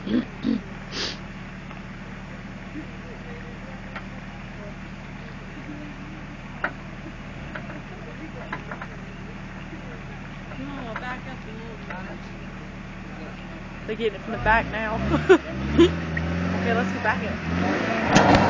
No, back up a little bit. They're getting it from the back now. Okay, let's get back in.